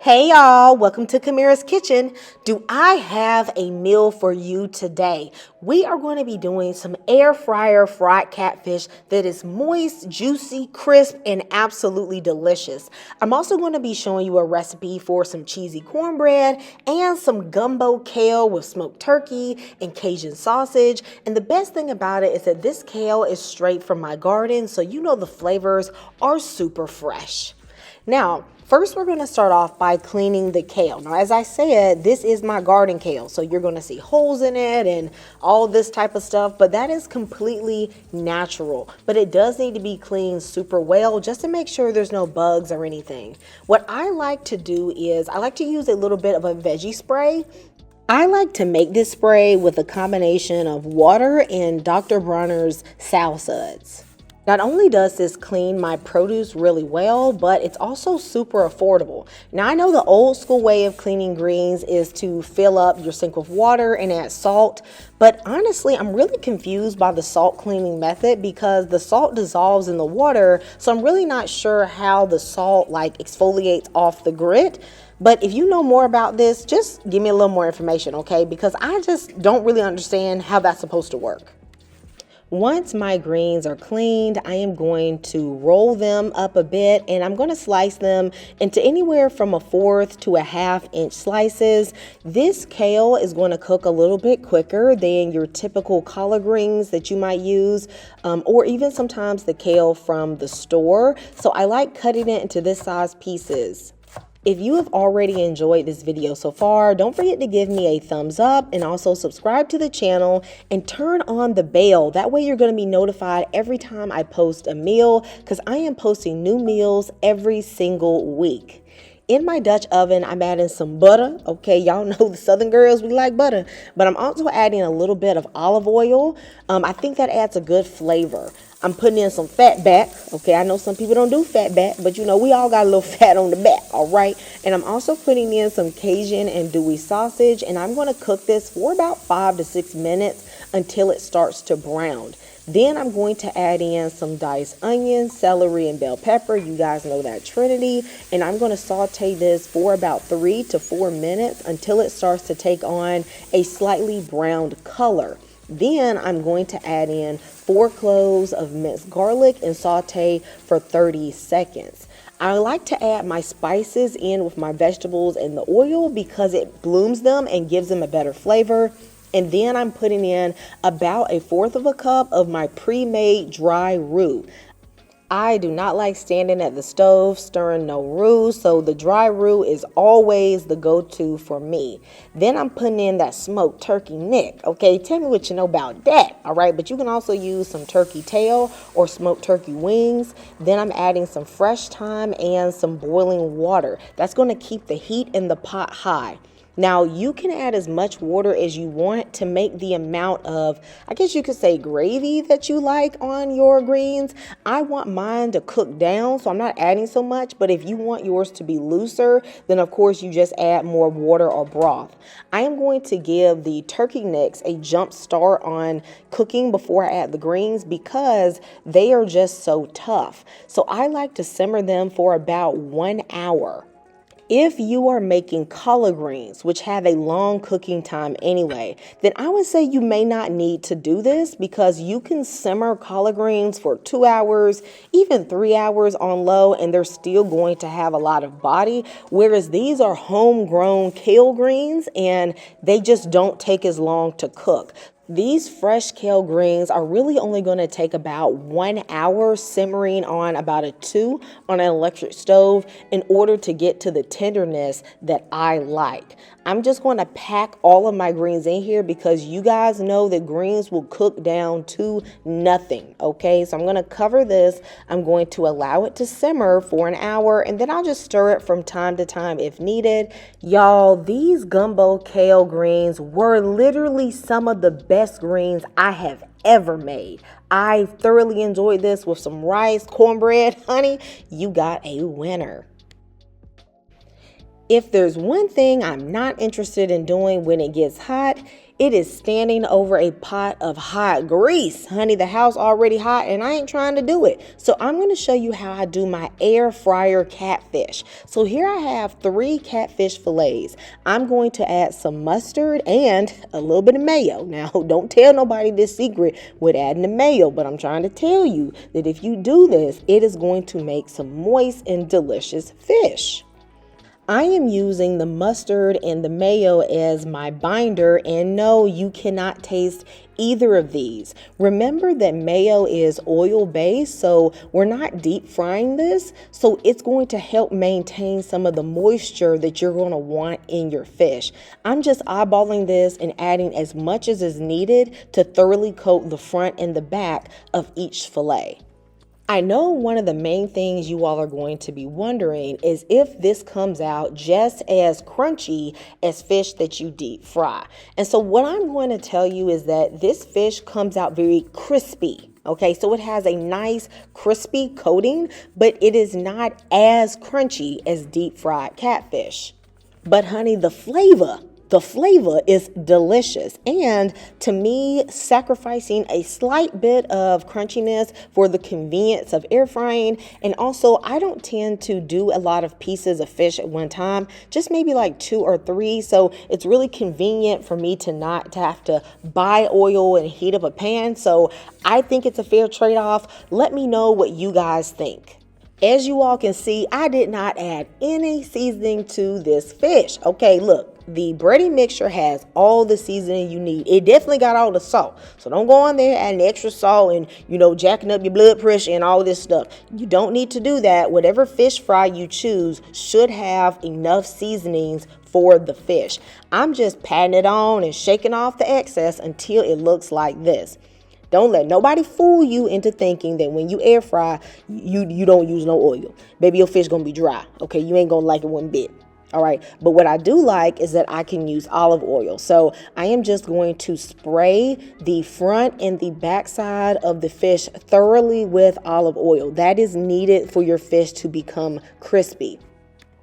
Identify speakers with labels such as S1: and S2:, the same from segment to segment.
S1: Hey y'all, welcome to Camira's Kitchen. Do I have a meal for you today? We are going to be doing some air fryer fried catfish that is moist, juicy, crisp, and absolutely delicious. I'm also going to be showing you a recipe for some cheesy cornbread and some gumbo kale with smoked turkey and Cajun sausage. And the best thing about it is that this kale is straight from my garden, so you know the flavors are super fresh. Now, first we're going to start off by cleaning the kale. Now, as I said, this is my garden kale, so you're going to see holes in it and all this type of stuff, but that is completely natural. But it does need to be cleaned super well just to make sure there's no bugs or anything. What I like to do is I like to use a little bit of a veggie spray. I like to make this spray with a combination of water and Dr. Bronner's Sal Suds. Not only does this clean my produce really well, but it's also super affordable. Now, I know the old school way of cleaning greens is to fill up your sink with water and add salt, but honestly, I'm really confused by the salt cleaning method because the salt dissolves in the water, so I'm really not sure how the salt exfoliates off the grit. But if you know more about this, just give me a little more information, okay? Because I just don't really understand how that's supposed to work. Once my greens are cleaned, I am going to roll them up a bit and I'm going to slice them into anywhere from 1/4 to 1/2 inch slices. This kale is going to cook a little bit quicker than your typical collard greens that you might use, or even sometimes the kale from the store. So I like cutting it into this size pieces. If you have already enjoyed this video so far, don't forget to give me a thumbs up and also subscribe to the channel and turn on the bell. That way you're going to be notified every time I post a meal because I am posting new meals every single week. In my Dutch oven, I'm adding some butter. Okay, y'all know the Southern girls, we like butter. But I'm also adding a little bit of olive oil. I think that adds a good flavor. I'm putting in some fat back. Okay, I know some people don't do fat back, but you know, we all got a little fat on the back, all right? And I'm also putting in some cajun andouille sausage, and I'm going to cook this for about 5 to 6 minutes until it starts to brown. Then I'm going to add in some diced onions, celery, and bell pepper. You guys know that trinity. And I'm going to saute this for about 3 to 4 minutes until it starts to take on a slightly browned color. Then I'm going to add in 4 cloves of minced garlic and saute for 30 seconds. I like to add my spices in with my vegetables and the oil because it blooms them and gives them a better flavor. And then I'm putting in about 1/4 cup of my pre-made dry roux. I do not like standing at the stove stirring no roux, so the dry roux is always the go-to for me. Then I'm putting in that smoked turkey neck. Okay, tell me what you know about that, all right? But you can also use some turkey tail or smoked turkey wings. Then I'm adding some fresh thyme and some boiling water. That's going to keep the heat in the pot high. Now, you can add as much water as you want to make the amount of, I guess you could say, gravy that you like on your greens. I want mine to cook down, so I'm not adding so much. But if you want yours to be looser, then of course you just add more water or broth. I am going to give the turkey necks a jump start on cooking before I add the greens because they are just so tough. So I like to simmer them for about 1 hour. If you are making collard greens, which have a long cooking time anyway, then I would say you may not need to do this because you can simmer collard greens for 2 hours, even 3 hours on low, and they're still going to have a lot of body. Whereas these are homegrown kale greens and they just don't take as long to cook. These fresh kale greens are really only going to take about 1 hour simmering on about a 2 on an electric stove in order to get to the tenderness that I like. I'm just going to pack all of my greens in here because you guys know that greens will cook down to nothing, okay? So I'm going to cover this. I'm going to allow it to simmer for 1 hour, and then I'll just stir it from time to time if needed. Y'all, these gumbo kale greens were literally some of the best greens I have ever made. I thoroughly enjoyed this with some rice, cornbread, honey. You got a winner. If there's one thing I'm not interested in doing when it gets hot, It is standing over a pot of hot grease. Honey, the house already hot and I ain't trying to do it. So I'm going to show you how I do my air fryer catfish. So here I have 3 catfish fillets. I'm going to add some mustard and a little bit of mayo. Now, don't tell nobody this secret with adding the mayo, but I'm trying to tell you that if you do this, it is going to make some moist and delicious fish. I am using the mustard and the mayo as my binder, and no, you cannot taste either of these. Remember that mayo is oil based, so we're not deep frying this, so it's going to help maintain some of the moisture that you're going to want in your fish. I'm just eyeballing this and adding as much as is needed to thoroughly coat the front and the back of each fillet. I know one of the main things you all are going to be wondering is if this comes out just as crunchy as fish that you deep fry. And so what I'm going to tell you is that this fish comes out very crispy. Okay, so it has a nice crispy coating, but it is not as crunchy as deep fried catfish. But honey, the flavor is delicious, and to me, sacrificing a slight bit of crunchiness for the convenience of air frying. And also, I don't tend to do a lot of pieces of fish at one time, just maybe like 2 or 3. So it's really convenient for me to not to have to buy oil and heat up a pan. So I think it's a fair trade-off. Let me know what you guys think. As you all can see, I did not add any seasoning to this fish. Okay, look. The breading mixture has all the seasoning you need. It definitely got all the salt. So don't go on there adding extra salt and, jacking up your blood pressure and all this stuff. You don't need to do that. Whatever fish fry you choose should have enough seasonings for the fish. I'm just patting it on and shaking off the excess until it looks like this. Don't let nobody fool you into thinking that when you air fry, you don't use no oil. Baby, your fish gonna be dry. Okay, you ain't gonna like it one bit. All right, but what I do like is that I can use olive oil. So I am just going to spray the front and the back side of the fish thoroughly with olive oil. That is needed for your fish to become crispy.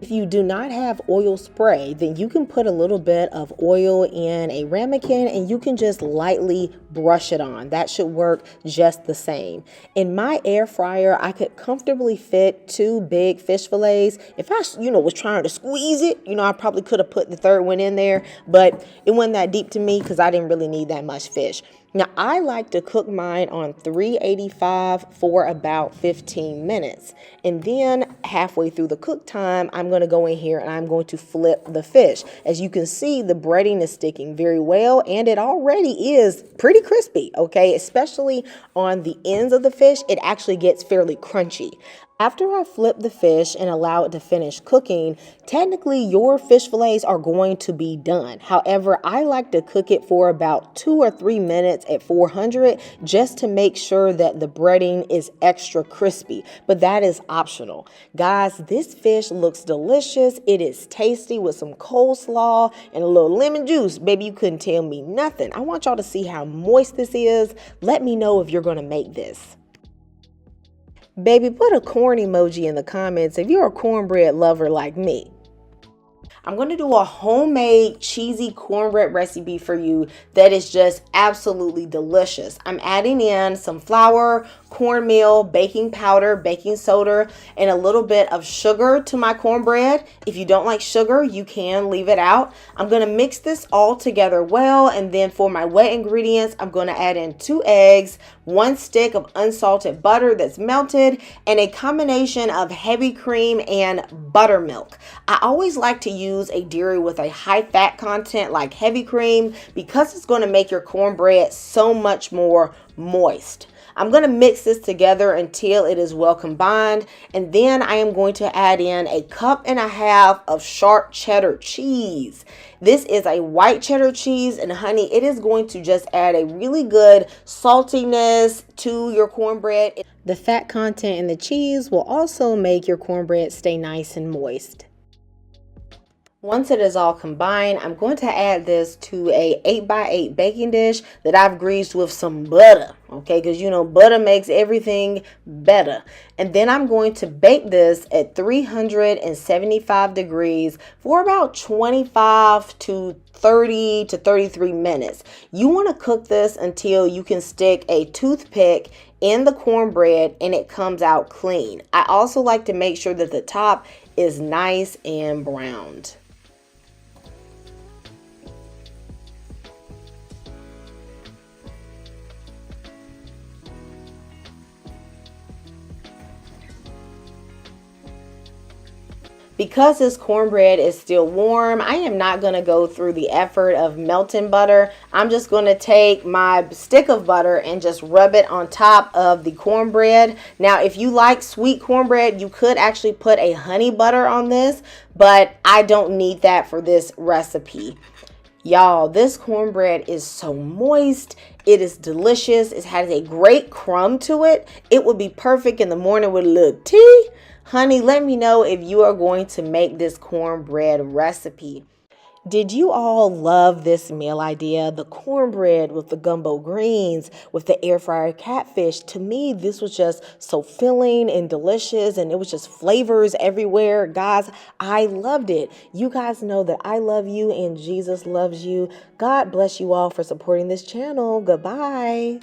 S1: If you do not have oil spray, then you can put a little bit of oil in a ramekin and you can just lightly brush it on. That should work just the same. In my air fryer, I could comfortably fit 2 big fish fillets. If I, was trying to squeeze it, I probably could have put the third one in there, but it wasn't that deep to me because I didn't really need that much fish. Now, I like to cook mine on 385 for about 15 minutes. And then halfway through the cook time, I'm going to go in here and I'm going to flip the fish. As you can see, the breading is sticking very well and it already is pretty crispy, okay? Especially on the ends of the fish, it actually gets fairly crunchy. After I flip the fish and allow it to finish cooking, technically your fish fillets are going to be done. However, I like to cook it for about 2 or 3 minutes at 400 just to make sure that the breading is extra crispy, but that is optional. Guys, this fish looks delicious. It is tasty with some coleslaw and a little lemon juice. Baby, you couldn't tell me nothing. I want y'all to see how moist this is. Let me know if you're going to make this. Baby, put a corn emoji in the comments if you're a cornbread lover like me. I'm going to do a homemade cheesy cornbread recipe for you that is just absolutely delicious. I'm adding in some flour, cornmeal, baking powder, baking soda, and a little bit of sugar to my cornbread. If you don't like sugar, you can leave it out. I'm going to mix this all together well, and then for my wet ingredients, I'm going to add in 2 eggs, 1 stick of unsalted butter that's melted, and a combination of heavy cream and buttermilk. I always like to use a dairy with a high fat content like heavy cream because it's going to make your cornbread so much more moist. I'm going to mix this together until it is well combined, and then I am going to add in 1.5 cups of sharp cheddar cheese. This is a white cheddar cheese, and honey, it is going to just add a really good saltiness to your cornbread. The fat content in the cheese will also make your cornbread stay nice and moist. Once it is all combined, I'm going to add this to a 8x8 baking dish that I've greased with some butter, okay? Because you know butter makes everything better. And then I'm going to bake this at 375 degrees for about 25 to 30 to 33 minutes. You want to cook this until you can stick a toothpick in the cornbread and it comes out clean. I also like to make sure that the top is nice and browned. Because this cornbread is still warm, I am not going to go through the effort of melting butter. I'm just going to take my stick of butter and just rub it on top of the cornbread. Now, if you like sweet cornbread, you could actually put a honey butter on this, but I don't need that for this recipe. Y'all, this cornbread is so moist. It is delicious. It has a great crumb to it. It would be perfect in the morning with a little tea. Honey, let me know if you are going to make this cornbread recipe. Did you all love this meal idea? The cornbread with the gumbo greens, with the air fryer catfish. To me, this was just so filling and delicious, and it was just flavors everywhere. Guys, I loved it. You guys know that I love you and Jesus loves you. God bless you all for supporting this channel. Goodbye.